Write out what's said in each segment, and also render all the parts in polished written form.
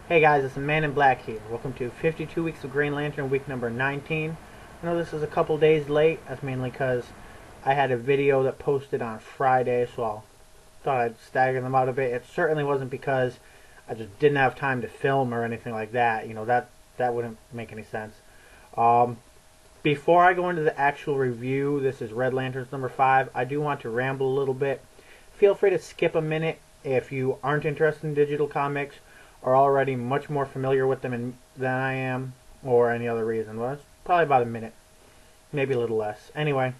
Hey guys, it's the Man in Black here. Welcome to 52 Weeks of Green Lantern, week number 19. I know this is a couple days late. That's mainly because I had a video that posted on Friday, so I thought I'd stagger them out a bit. It certainly wasn't because I just didn't have time to film or anything like that. You know, that wouldn't make any sense. Before I go into the actual review, this is Red Lanterns number 5. I do want to ramble a little bit. Feel free to skip a minute if you aren't interested in digital comics, are already much more familiar with them than I am, or any other reason. Well, it's probably about a minute, maybe a little less. Anyway,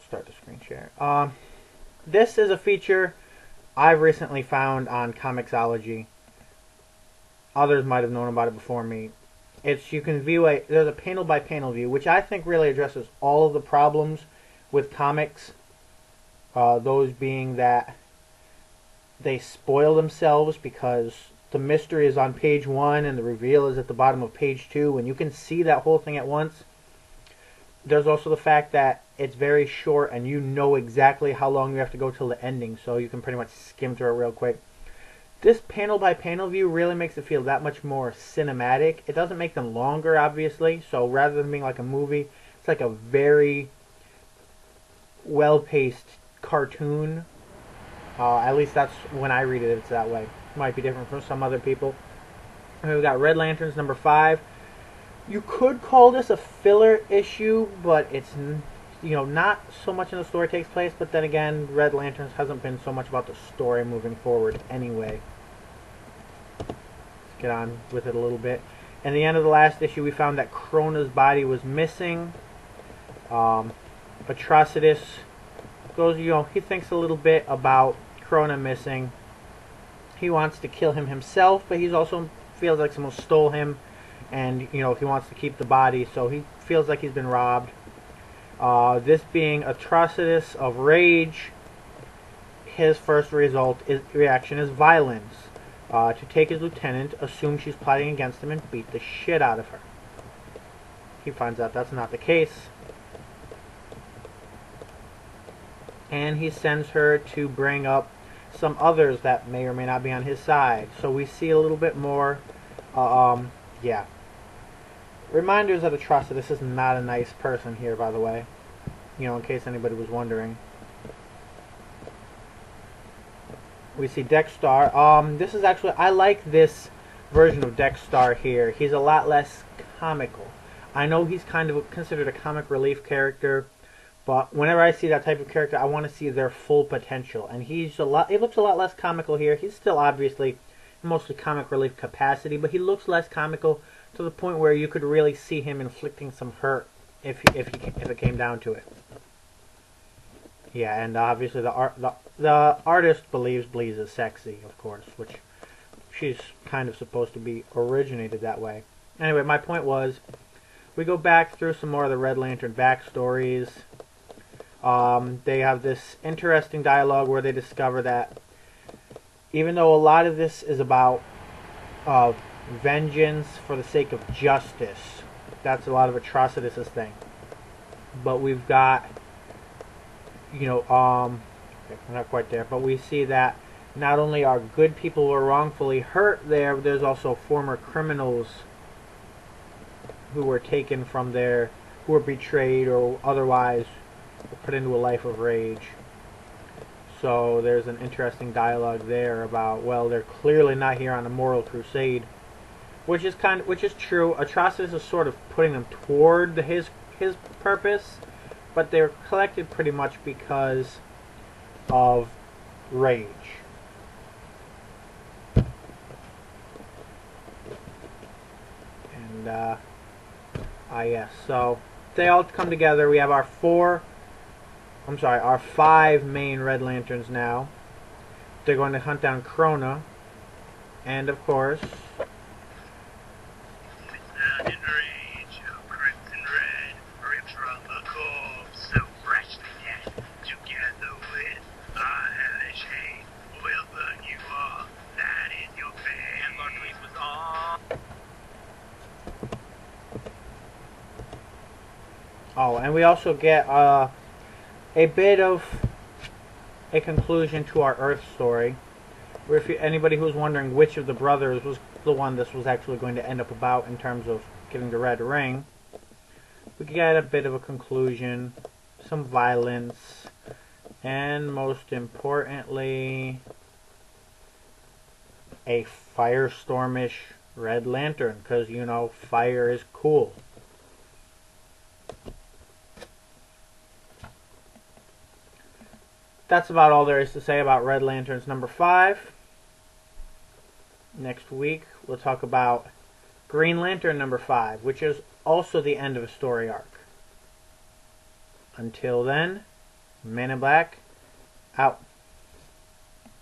start the screen share. This is a feature I've recently found on Comixology. Others might have known about it before me. You can view there's a panel by panel view, which I think really addresses all of the problems with comics. Those being that they spoil themselves because the mystery is on page 1 and the reveal is at the bottom of page 2, and you can see that whole thing at once. There's also the fact that it's very short and you know exactly how long you have to go till the ending, so you can pretty much skim through it real quick. This panel by panel view really makes it feel that much more cinematic. It doesn't make them longer, obviously, so rather than being like a movie, it's like a very well-paced cartoon. At least that's when I read it, it's that way. Might be different from some other people. And we've got Red Lanterns number 5. You could call this a filler issue, but it's, not so much in the story takes place. But then again, Red Lanterns hasn't been so much about the story moving forward anyway. Let's get on with it a little bit. In the end of the last issue, we found that Krona's body was missing. Atrocitus goes, he thinks a little bit about Krona missing. He wants to kill him himself, but he also feels like someone stole him, and he wants to keep the body, so he feels like he's been robbed. This being Atrocitus of rage, his first reaction is violence. To take his lieutenant, assume she's plotting against him, and beat the shit out of her. He finds out that's not the case, and he sends her to bring up some others that may or may not be on his side. So we see a little bit more, reminders that Atrocitus is not a nice person here, by the way, in case anybody was wondering. We see Dexstar. This is actually, I like this version of Dexstar here. He's a lot less comical. I know he's kind of considered a comic relief character, but whenever I see that type of character, I want to see their full potential. And he looks a lot less comical here. He's still obviously mostly comic relief capacity, but he looks less comical to the point where you could really see him inflicting some hurt if it came down to it. Yeah, and obviously the artist believes Bleeze is sexy, of course, which she's kind of supposed to be originated that way. Anyway, my point was, we go back through some more of the Red Lantern backstories. They have this interesting dialogue where they discover that even though a lot of this is about vengeance for the sake of justice, that's a lot of Atrocitus' thing. But we've got, we're not quite there, but we see that not only are good people who are wrongfully hurt there, but there's also former criminals who were taken from who were betrayed or otherwise put into a life of rage. So there's an interesting dialogue there about, well, they're clearly not here on a moral crusade, which is true. Atrocitus is sort of putting them toward his purpose, but they're collected pretty much because of rage. And yes, so they all come together. We have our 5 main Red Lanterns now. They're going to hunt down Krona, and of course, and we also get a bit of a conclusion to our Earth story. If anybody who was wondering which of the brothers was the one this was actually going to end up about in terms of getting the red ring, we get a bit of a conclusion, some violence, and most importantly, a firestormish Red Lantern, because, you know, fire is cool. That's about all there is to say about Red Lanterns number 5. Next week, we'll talk about Green Lantern number 5, which is also the end of a story arc. Until then, Man in Black, out.